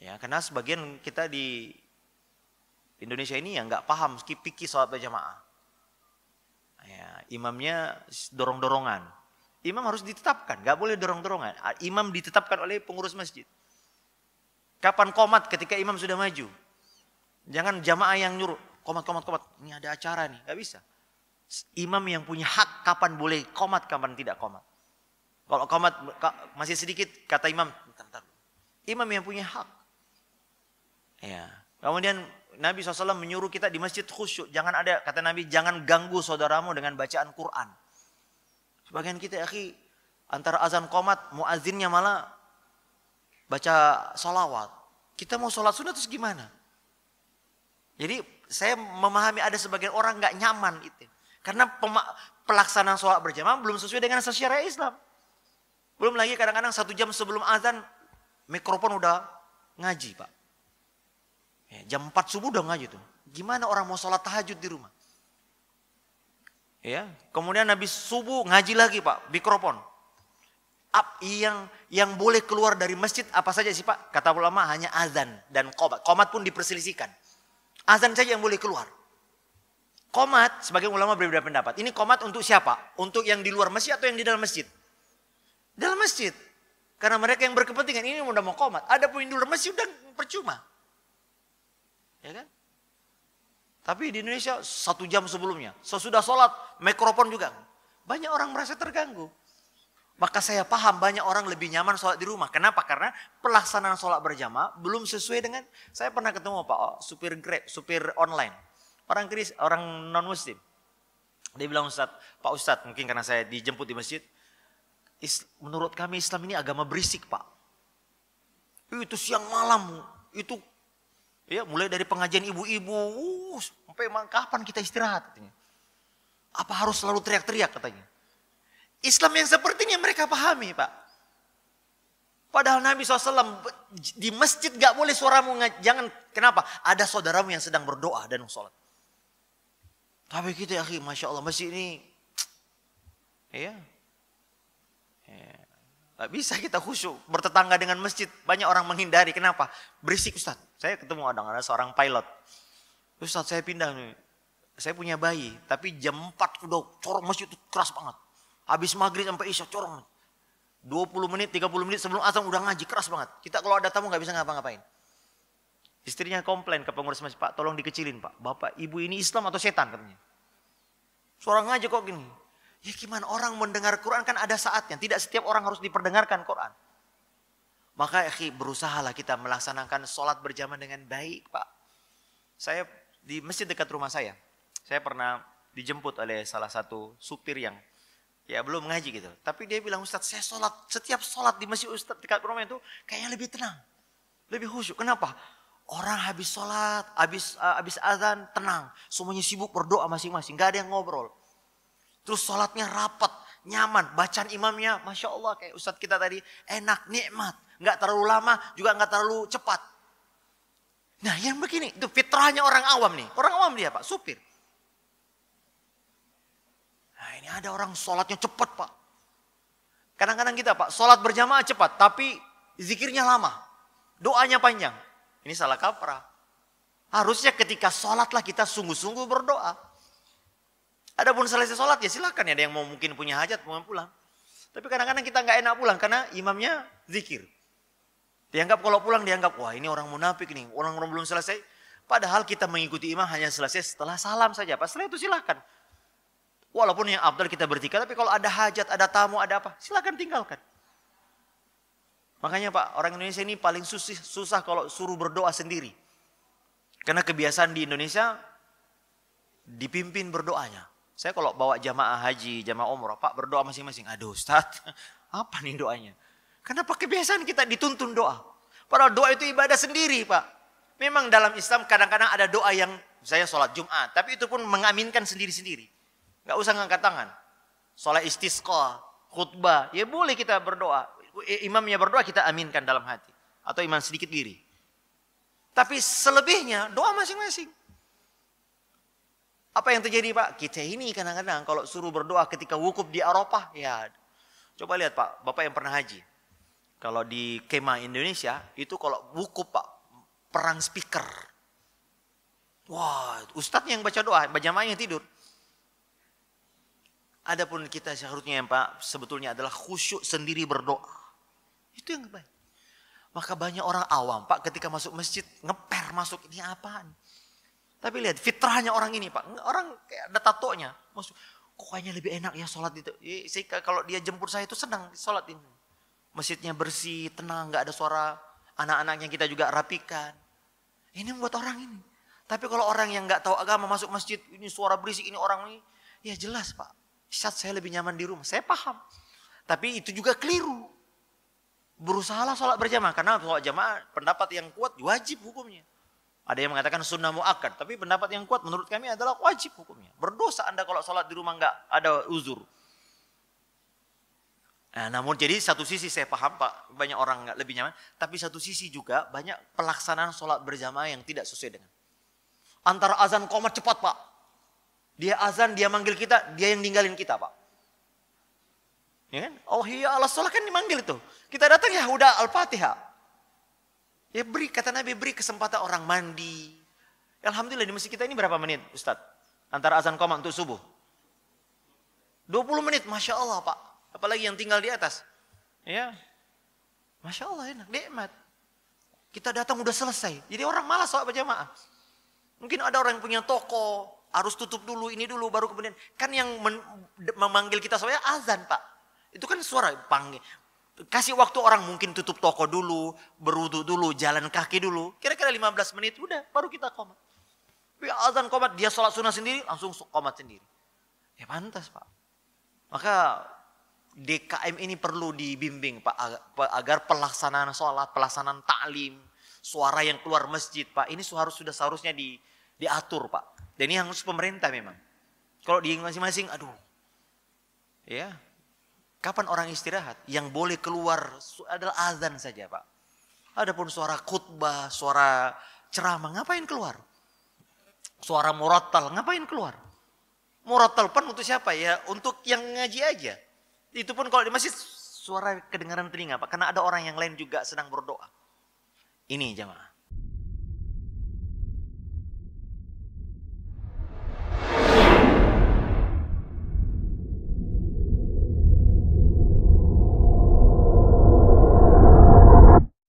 Ya, karena sebagian kita di Indonesia ini yang nggak paham fikih sholat berjamaah. Ya, imamnya dorong-dorongan. Imam harus ditetapkan, nggak boleh dorong-dorongan. Imam ditetapkan oleh pengurus masjid. Kapan qomat? Ketika imam sudah maju. Jangan jamaah yang nyuruh, qomat. Ini ada acara nih, nggak bisa. Imam yang punya hak kapan boleh qomat, kapan tidak qomat. Kalau qomat masih sedikit, kata imam, bentar. Imam yang punya hak. Ya. Kemudian Nabi SAW menyuruh kita di masjid khusyuk. Jangan ada, kata Nabi, jangan ganggu saudaramu dengan bacaan Quran. Sebagian kita, akhi, antara azan qomat, muazzinnya malah baca salawat. Kita mau sholat sunat terus gimana? Jadi saya memahami ada sebagian orang nggak nyaman itu. Karena pelaksanaan sholat berjamaah belum sesuai dengan asas syariat Islam. Belum lagi kadang-kadang 1 jam sebelum azan, mikrofon udah ngaji, Pak. Ya, jam 4 subuh udah ngaji tuh. Gimana orang mau sholat tahajud di rumah? Ya, kemudian habis subuh ngaji lagi, Pak, mikrofon. Yang boleh keluar dari masjid apa saja sih, Pak? Kata ulama hanya azan dan qomat. Qomat pun diperselisihkan. Azan saja yang boleh keluar. Qomat, sebagian ulama berbeda pendapat. Ini qomat untuk siapa? Untuk yang di luar masjid atau yang di dalam masjid? Dalam masjid. Karena mereka yang berkepentingan ini udah mau qomat. Ada pun di luar masjid udah percuma. Ya kan? Tapi di Indonesia 1 jam sebelumnya, sesudah sholat, mikrofon juga. Banyak orang merasa terganggu. Maka saya paham banyak orang lebih nyaman sholat di rumah. Kenapa? Karena pelaksanaan sholat berjamaah belum sesuai dengan, saya pernah ketemu Pak, supir Grab, supir online. Orang non-muslim. Dia bilang, Pak Ustadz, mungkin karena saya dijemput di masjid, menurut kami Islam ini agama berisik, Pak. Itu siang malam, itu ya mulai dari pengajian ibu-ibu, sampai kapan kita istirahat katanya. Apa harus selalu teriak-teriak katanya. Islam yang seperti ini yang mereka pahami, Pak. Padahal Nabi SAW di masjid gak boleh suaramu, jangan, kenapa? Ada saudaramu yang sedang berdoa dan sholat. Tapi kita, akhi, Masya Allah, masjid ini, ya, gak bisa kita khusyuk. Bertetangga dengan masjid, banyak orang menghindari. Kenapa? Berisik, Ustaz. Saya ketemu ada seorang pilot. Ustaz, saya pindah nih. Saya punya bayi, tapi jam 4 udah corong masjid itu keras banget. Habis maghrib sampai isya corong. 20 menit, 30 menit sebelum azan udah ngaji, keras banget. Kita kalau ada tamu gak bisa ngapa-ngapain. Istrinya komplain ke pengurus masjid, Pak, tolong dikecilin, Pak. Bapak, ibu ini Islam atau setan katanya. Suara ngaji kok gini. Ya gimana, orang mendengar Quran kan ada saatnya. Tidak setiap orang harus diperdengarkan Quran. Maka berusahalah kita melaksanakan sholat berjamaah dengan baik, Pak. Saya di masjid dekat rumah saya pernah dijemput oleh salah satu supir yang ya belum ngaji gitu. Tapi dia bilang, Ustaz, saya setiap sholat di masjid Ustaz dekat rumah itu kayaknya lebih tenang. Lebih khusyuk. Kenapa? Orang habis sholat, habis azan, tenang. Semuanya sibuk berdoa masing-masing. Gak ada yang ngobrol. Terus sholatnya rapat, nyaman. Bacaan imamnya, Masya Allah, kayak Ustadz kita tadi, enak, nikmat. Gak terlalu lama, juga gak terlalu cepat. Nah yang begini, itu fitrahnya orang awam nih. Orang awam dia, Pak, supir. Nah ini ada orang sholatnya cepat, Pak. Kadang-kadang kita, Pak, sholat berjamaah cepat, tapi zikirnya lama. Doanya panjang. Ini salah kaprah. Harusnya ketika sholatlah kita sungguh-sungguh berdoa. Adapun selesai sholat ya silakan ya, ada yang mau mungkin punya hajat mau pulang. Tapi kadang-kadang kita nggak enak pulang karena imamnya zikir. Dianggap kalau pulang dianggap wah ini orang munafik nih, orang belum selesai. Padahal kita mengikuti imam hanya selesai setelah salam saja. Pas setelah itu silakan. Walaupun yang afdal kita bertiga, tapi kalau ada hajat, ada tamu, ada apa, silakan tinggalkan. Makanya Pak, orang Indonesia ini paling susah kalau suruh berdoa sendiri. Karena kebiasaan di Indonesia dipimpin berdoanya. Saya kalau bawa jamaah haji, jamaah umrah, Pak berdoa masing-masing. Aduh Ustaz, apa nih doanya? Kenapa kebiasaan kita dituntun doa? Padahal doa itu ibadah sendiri, Pak. Memang dalam Islam kadang-kadang ada doa yang saya sholat Jumat, tapi itu pun mengaminkan sendiri-sendiri. Gak usah ngangkat tangan. Sholat istisqa, khutbah, ya boleh kita berdoa. Imamnya berdoa kita aminkan dalam hati. Atau imam sedikit diri. Tapi selebihnya doa masing-masing. Apa yang terjadi Pak? Kita ini kadang-kadang kalau suruh berdoa ketika wukuf di Arafah. Ya, coba lihat Pak, Bapak yang pernah haji. Kalau di kemah Indonesia itu kalau wukuf Pak. perang speaker. Wah, ustadznya yang baca doa, jamaahnya tidur. Adapun kita seharusnya yang Pak, sebetulnya adalah khusyuk sendiri berdoa. Itu yang baik. Maka banyak orang awam Pak ketika masuk masjid ngeper masuk, ini apaan? Tapi lihat fitrahnya orang ini Pak, orang kayak ada tatonya. Masuk, kok kayaknya lebih enak ya sholat itu. Kalau dia jemput saya itu senang sholat ini. Masjidnya bersih, tenang, nggak ada suara, anak-anaknya kita juga rapikan. Ini membuat orang ini. Tapi kalau orang yang nggak tahu agama masuk masjid, ini suara berisik, ini orang ini, ya jelas Pak. Saya lebih nyaman di rumah, saya paham. Tapi itu juga keliru. Berusahalah sholat berjamaah, karena sholat jamaah pendapat yang kuat wajib hukumnya. Ada yang mengatakan sunnah muakkad, tapi pendapat yang kuat menurut kami adalah wajib hukumnya. Berdosa Anda kalau sholat di rumah nggak ada uzur. Nah, namun jadi satu sisi saya paham Pak, banyak orang nggak lebih nyaman. Tapi satu sisi juga banyak pelaksanaan sholat berjamaah yang tidak sesuai dengan. Antara azan qomat cepat Pak. Dia azan, dia manggil kita, dia yang ninggalin kita Pak. Ya kan? Oh iya Allah sholat kan dimanggil itu. Kita datang ya udah Al-Fatihah. Ya beri, kata Nabi, beri kesempatan orang mandi. Alhamdulillah di masjid kita ini berapa menit Ustadz? Antara azan qomat untuk subuh. 20 menit, Masya Allah Pak. Apalagi yang tinggal di atas. Ya, Masya Allah enak, nikmat. Kita datang udah selesai. Jadi orang malas sholat berjamaah. Mungkin ada orang yang punya toko, harus tutup dulu, ini dulu, baru kemudian. Kan yang memanggil kita soalnya azan Pak. Itu kan suara panggil. Kasih waktu orang mungkin tutup toko dulu, berwudu dulu, jalan kaki dulu. Kira-kira 15 menit, udah baru kita qomat. Tapi azan qomat, dia sholat sunnah sendiri, langsung qomat sendiri. Ya pantas Pak. Maka DKM ini perlu dibimbing Pak, agar pelaksanaan sholat, pelaksanaan ta'lim, suara yang keluar masjid Pak, ini sudah seharusnya diatur Pak. Dan ini harus pemerintah memang. Kalau di masing-masing, aduh. Ya, kapan orang istirahat? Yang boleh keluar adalah azan saja Pak. Adapun suara khutbah, suara ceramah, ngapain keluar? Suara murattal, ngapain keluar? Murattal pun untuk siapa ya? Untuk yang ngaji aja. Itu pun kalau di masjid suara kedengaran telinga Pak. Karena ada orang yang lain juga sedang berdoa. Ini jamaah.